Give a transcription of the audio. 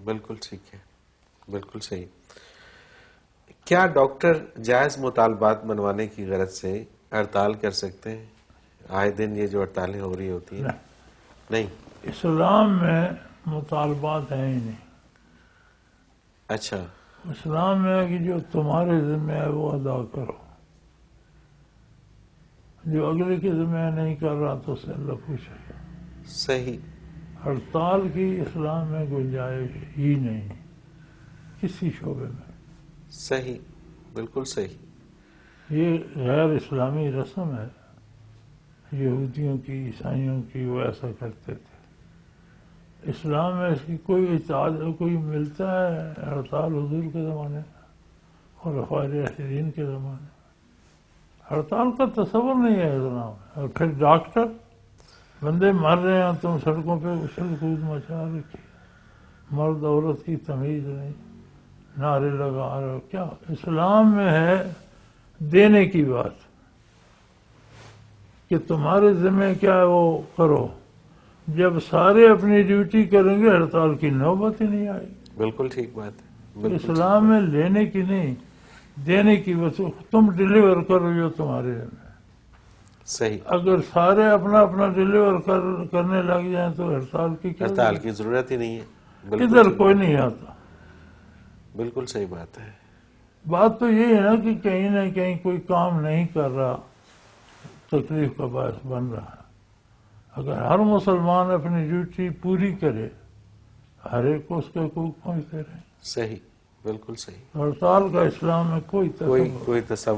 بالکل ٹھیک ہے، بالکل صحیح. کیا ڈاکٹر جائز مطالبات منوانے کی غرض سے ہڑتال کر سکتے ہیں؟ آئے دن یہ جو ہڑتالیں ہو رہی ہوتی ہیں. نہیں. اسلام میں مطالبات ہیں ہی نہیں. اچھا. اسلام میں ہے کہ جو تمہارے ذمہ ہے وہ ادا کرو، جو اگلے کے ذمہ نہیں کر رہا تو اس سے اللہ پوچھے گا. صحیح. ہڑتال کی اسلام میں گنجائش ہی نہیں کسی شعبے میں. صحیح، بالکل صحیح. یہ غیر اسلامی رسم ہے، یہودیوں کی، عیسائیوں کی، وہ ایسا کرتے تھے. اسلام میں اس کی کوئی اطاعت کوئی ملتا ہے؟ ہڑتال حضور کے زمانے اور خلفاء راشدین کے زمانے ہڑتال کا تصور نہیں ہے اسلام میں. اور پھر ڈاکٹر، بندے مر رہے ہیں، تم سڑکوں پہ اچھل کود مچا رکھی، مرد عورت کی تمیز نہیں، نعرے لگا رہے ہو. کیا اسلام میں ہے دینے کی بات کہ تمہارے ذمہ کیا ہے وہ کرو. جب سارے اپنی ڈیوٹی کریں گے ہڑتال کی نوبت ہی نہیں آئے. بالکل ٹھیک بات ہے. تو بالکل اسلام میں لینے کی نہیں، دینے کی بات. تم ڈلیور کرو جو تمہارے ذمہ ہے. صحیح. اگر سارے اپنا اپنا ڈلیور کرنے لگ جائیں تو ہڑتال کی کیا ہڑتال کی ضرورت ہی نہیں ہے. بالکل ادھر ٹھیک. کوئی نہیں آتا. بالکل صحیح بات ہے. بات تو یہ ہے نا کہ کہیں نہ کہیں کوئی کام نہیں کر رہا، تکلیف کا باعث بن رہا ہے. اگر ہر مسلمان اپنی ڈیوٹی پوری کرے، ہر ایک کو اس کے حقوق پہنچتے رہے. صحیح، بالکل صحیح. ہڑتال کا اسلام میں کوئی تصور کوئی تصور